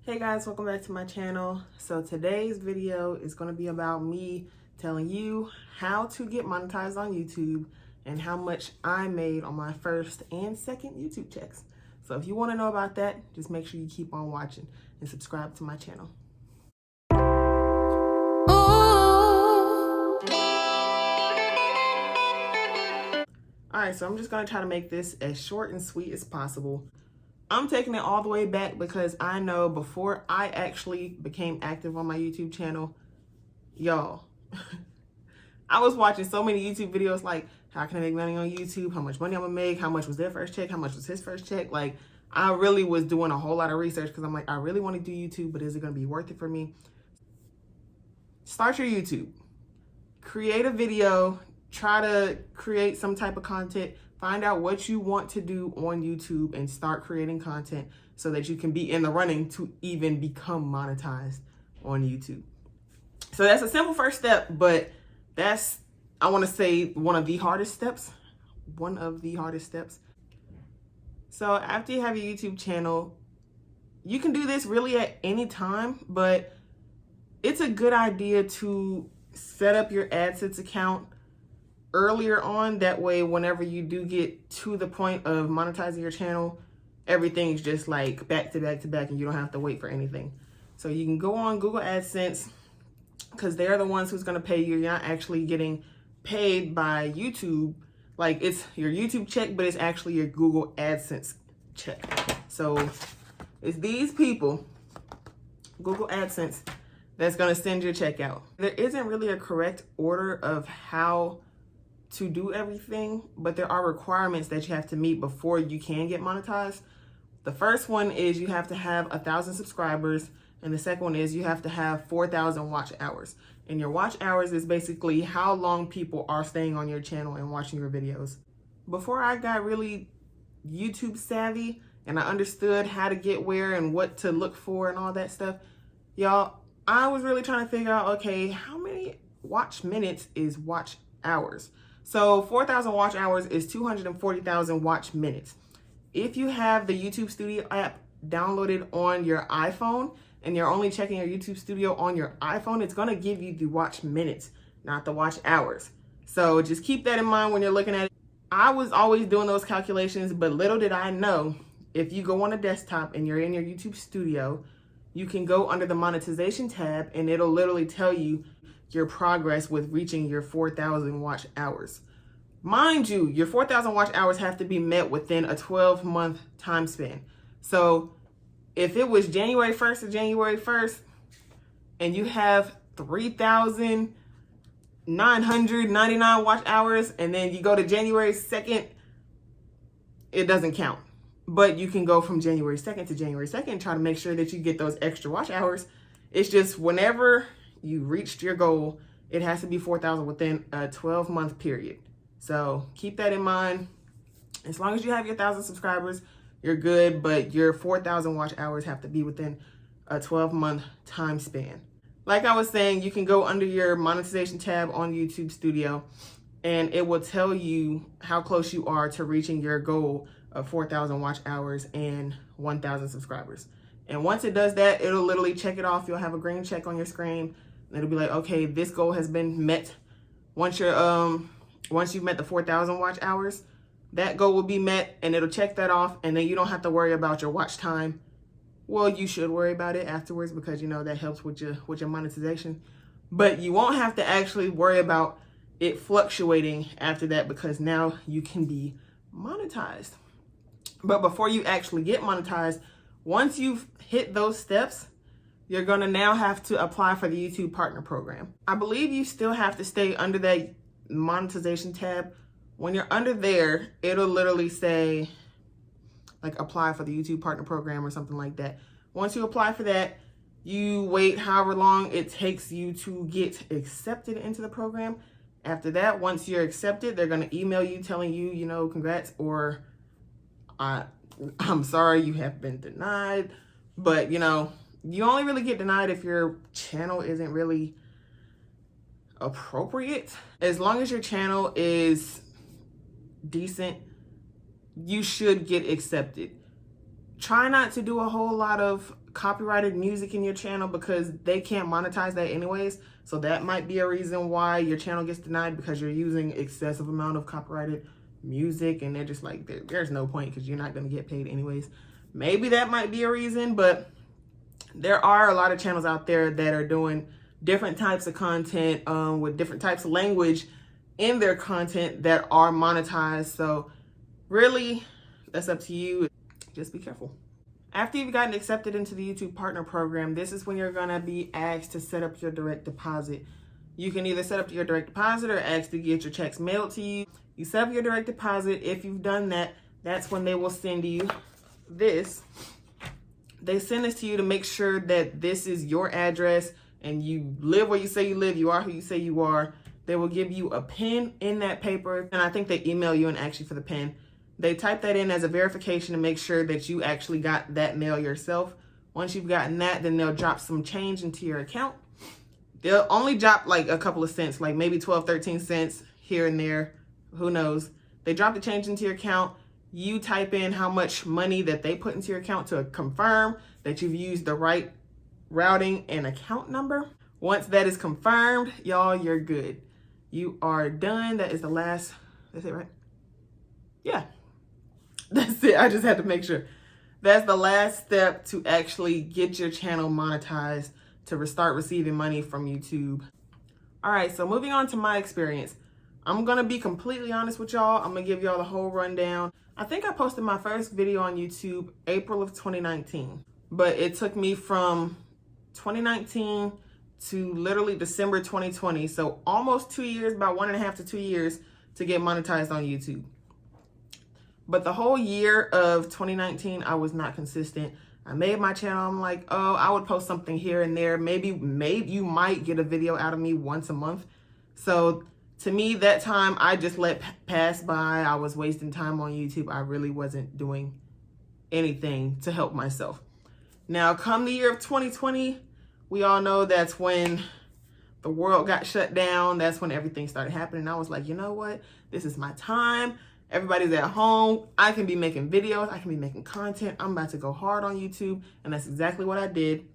Hey guys, welcome back to my channel. So today's video is going to be about me telling you how to get monetized on YouTube and how much I made on my first and second YouTube checks. So if you want to know about that, just make sure you keep on watching and subscribe to my channel. Alright, so I'm just going to try to make this as short and sweet as possible. I'm taking it all the way back because I know before I actually became active on my YouTube channel, y'all, I was watching so many YouTube videos like, how can I make money on YouTube? How much money I'm gonna make? How much was their first check? How much was his first check? Like, I really was doing a whole lot of research because I'm like, I really want to do YouTube, but is it gonna be worth it for me? Start your YouTube. Create a video. Try to create some type of content. Find out what you want to do on YouTube and start creating content so that you can be in the running to even become monetized on YouTube. So that's a simple first step, but that's, I want to say, one of the hardest steps. So after you have your YouTube channel, you can do this really at any time, but it's a good idea to set up your AdSense account earlier on. That way, whenever you do get to the point of monetizing your channel, everything's just like back to back to back and you don't have to wait for anything. So you can go on Google AdSense because they're the ones who's going to pay you. You're not actually getting paid by YouTube. Like, it's your YouTube check, but it's actually your Google AdSense check. So it's these people, Google AdSense, that's going to send your check out. There isn't really a correct order of how to do everything, but there are requirements that you have to meet before you can get monetized. The first one is you have to have 1,000 subscribers, and the second one is you have to have 4,000 watch hours. And your watch hours is basically how long people are staying on your channel and watching your videos. Before I got really YouTube savvy and I understood how to get where and what to look for and all that stuff, y'all, I was really trying to figure out, okay, how many watch minutes is watch hours? So 4,000 watch hours is 240,000 watch minutes. If you have the YouTube Studio app downloaded on your iPhone and you're only checking your YouTube Studio on your iPhone, it's going to give you the watch minutes, not the watch hours. So just keep that in mind when you're looking at it. I was always doing those calculations, but little did I know, if you go on a desktop and you're in your YouTube Studio, you can go under the monetization tab and it'll literally tell you your progress with reaching your 4,000 watch hours. Mind you, your 4,000 watch hours have to be met within a 12-month time span. So if it was January 1st to January 1st and you have 3,999 watch hours and then you go to January 2nd, it doesn't count. But you can go from January 2nd to January 2nd and try to make sure that you get those extra watch hours. It's just whenever you reached your goal, it has to be 4,000 within a 12-month period. So keep that in mind. As long as you have your 1,000 subscribers, you're good, but your 4,000 watch hours have to be within a 12-month time span. Like I was saying, you can go under your monetization tab on YouTube Studio and it will tell you how close you are to reaching your goal of 4,000 watch hours and 1,000 subscribers. And once it does that, it'll literally check it off. You'll have a green check on your screen. And it'll be like, okay, this goal has been met. Once you've met the 4,000 watch hours, that goal will be met and it'll check that off. And then you don't have to worry about your watch time. Well, you should worry about it afterwards because, you know, that helps with your monetization. But you won't have to actually worry about it fluctuating after that because now you can be monetized. But before you actually get monetized, once you've hit those steps, you're going to now have to apply for the YouTube Partner Program. I believe you still have to stay under that monetization tab. When you're under there, it'll literally say, like, apply for the YouTube Partner Program or something like that. Once you apply for that, you wait however long it takes you to get accepted into the program. After that, once you're accepted, they're going to email you telling you, you know, congrats, or I'm sorry you have been denied. But, you know, you only really get denied if your channel isn't really appropriate. As long as your channel is decent, you should get accepted. Try not to do a whole lot of copyrighted music in your channel, because they can't monetize that anyways. So that might be a reason why your channel gets denied, because you're using excessive amount of copyrighted music, and they're just like, there's no point because you're not going to get paid anyways. Maybe that might be a reason, but there are a lot of channels out there that are doing different types of content with different types of language in their content that are monetized. So really, that's up to you. Just be careful. After you've gotten accepted into the YouTube Partner Program, this is when you're going to be asked to set up your direct deposit. You can either set up your direct deposit or ask to get your checks mailed to you. You set up your direct deposit. If you've done that, that's when they will send you this. They send this to you to make sure that this is your address and you live where you say you live, you are who you say you are. They will give you a pen in that paper, and I think they email you and ask you for the pen. They type that in as a verification to make sure that you actually got that mail yourself. Once you've gotten that, then they'll drop some change into your account. They'll only drop like a couple of cents, like maybe 12, 13 cents here and there. Who knows? They drop the change into your account. You type in how much money that they put into your account to confirm that you've used the right routing and account number. Once that is confirmed, y'all, you're good. You are done. That is the last, that's it, right? Yeah. That's it. I just had to make sure. That's the last step to actually get your channel monetized, to start receiving money from YouTube. All right, so moving on to my experience. I'm going to be completely honest with y'all. I'm going to give y'all the whole rundown. I think I posted my first video on YouTube April of 2019, but it took me from 2019 to literally December 2020. So almost 2 years, about 1.5 to 2 years to get monetized on YouTube. But the whole year of 2019, I was not consistent. I made my channel. I'm like, oh, I would post something here and there. Maybe you might get a video out of me once a month. So to me, that time I just let pass by. I was wasting time on YouTube. I really wasn't doing anything to help myself. Now, come the year of 2020, we all know that's when the world got shut down. That's when everything started happening. I was like, you know what? This is my time. Everybody's at home. I can be making videos. I can be making content. I'm about to go hard on YouTube. And that's exactly what I did.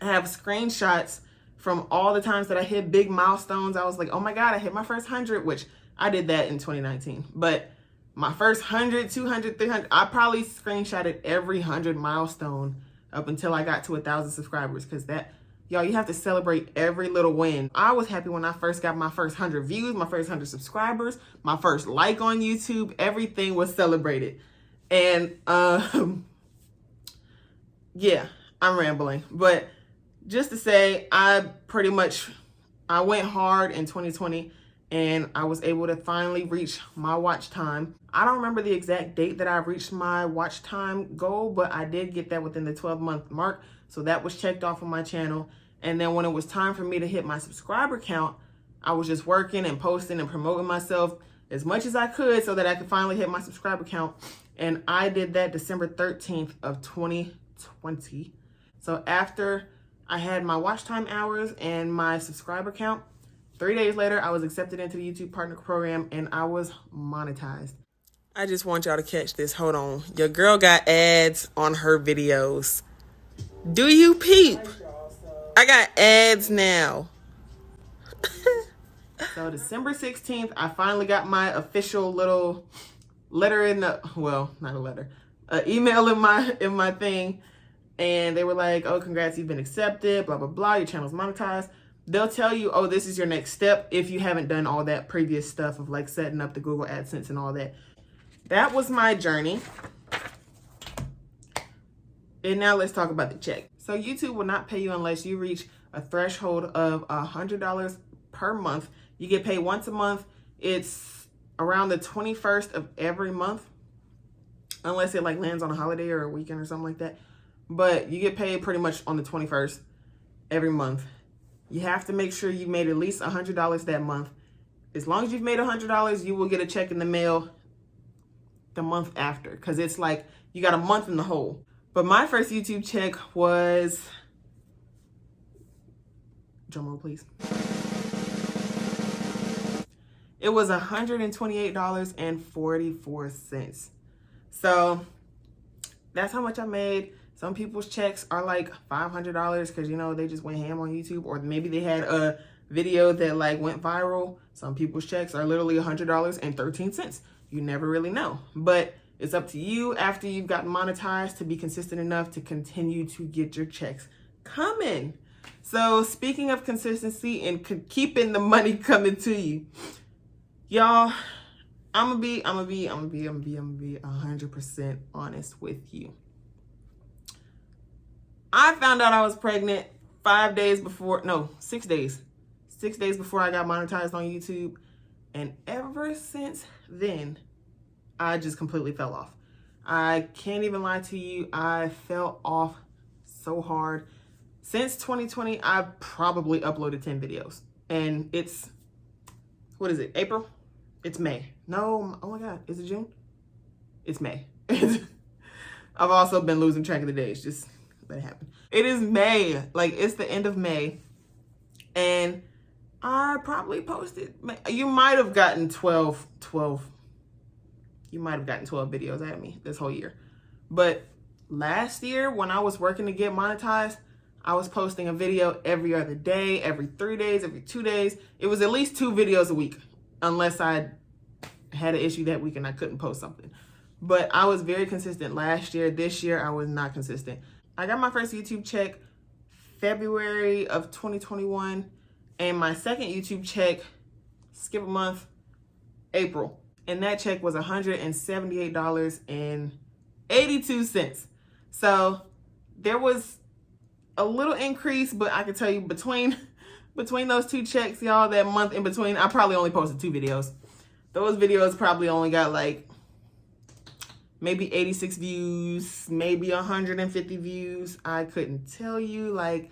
I have screenshots from all the times that I hit big milestones. I was like, oh my God, I hit my first 100, which I did that in 2019. But my first 100, 200, 300, I probably screenshotted every 100 milestone up until I got to 1,000 subscribers. Because that, y'all, you have to celebrate every little win. I was happy when I first got my first 100 views, my first 100 subscribers, my first like on YouTube. Everything was celebrated. And yeah, I'm rambling. But just to say, I went hard in 2020, and I was able to finally reach my watch time. I don't remember the exact date that I reached my watch time goal, but I did get that within the 12-month mark. So that was checked off on my channel. And then when it was time for me to hit my subscriber count, I was just working and posting and promoting myself as much as I could so that I could finally hit my subscriber count. And I did that December 13th of 2020. So after I had my watch time hours and my subscriber count, 3 days later, I was accepted into the YouTube Partner Program and I was monetized. I just want y'all to catch this. Hold on. Your girl got ads on her videos. Do you peep? I got ads now. So December 16th, I finally got my official little letter in the, well, not a letter, email in my thing. And they were like, oh, congrats, you've been accepted, blah, blah, blah. Your channel's monetized. They'll tell you, oh, this is your next step if you haven't done all that previous stuff of like setting up the Google AdSense and all that. That was my journey. And now let's talk about the check. So YouTube will not pay you unless you reach a threshold of $100 per month. You get paid once a month. It's around the 21st of every month, unless it like lands on a holiday or a weekend or something like that. But you get paid pretty much on the 21st every month. You have to make sure you made at least $100 that month. As long as you've made $100, you will get a check in the mail the month after, because it's like you got a month in the hole. But my first YouTube check was, drum roll please. It was $128.44. So that's how much I made. Some people's checks are like $500 because, you know, they just went ham on YouTube, or maybe they had a video that like went viral. Some people's checks are literally $100.13. You never really know, but it's up to you after you've gotten monetized to be consistent enough to continue to get your checks coming. So speaking of consistency and keeping the money coming to you, y'all, I'm gonna be 100% honest with you. I found out I was pregnant 6 days before I got monetized on YouTube. And ever since then, I just completely fell off. I can't even lie to you. I fell off so hard. Since 2020, I've probably uploaded 10 videos. And it's, what is it, April? It's May. No, oh my God, is it June? It's May. I've also been losing track of the days, just let it happen. It is May, like it's the end of May. And I probably posted, you might have gotten 12 videos out of me this whole year. But last year, when I was working to get monetized, I was posting a video every other day, every 3 days, every 2 days. It was at least 2 videos a week, unless I had an issue that week and I couldn't post something. But I was very consistent last year. This year, I was not consistent. I got my first YouTube check February of 2021, and my second YouTube check, skip a month, April. And that check was $178.82. So there was a little increase, but I can tell you between those 2 checks, y'all, that month in between, I probably only posted 2 videos. Those videos probably only got like maybe 86 views, maybe 150 views. I couldn't tell you, like,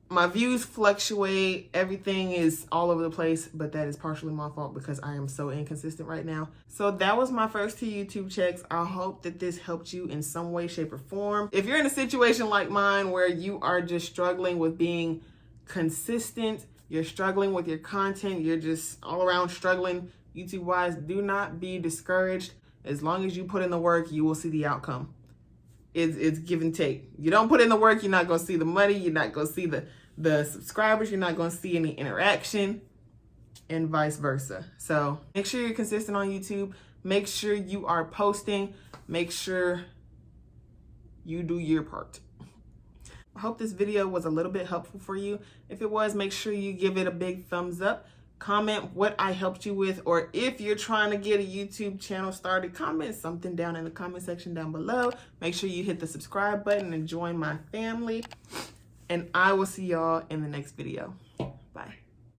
my views fluctuate. Everything is all over the place, but that is partially my fault because I am so inconsistent right now. So that was my first 2 YouTube checks. I hope that this helped you in some way, shape, or form. If you're in a situation like mine where you are just struggling with being consistent, you're struggling with your content, you're just all around struggling YouTube-wise, do not be discouraged. As long as you put in the work, you will see the outcome. It's give and take. You don't put in the work, you're not going to see the money, you're not going to see the subscribers, you're not going to see any interaction, and vice versa. So make sure you're consistent on YouTube. Make sure you are posting. Make sure you do your part. I hope this video was a little bit helpful for you. If it was, make sure you give it a big thumbs up. Comment what I helped you with, or if you're trying to get a YouTube channel started, comment something down in the comment section down below. Make sure you hit the subscribe button and join my family. And I will see y'all in the next video. Bye.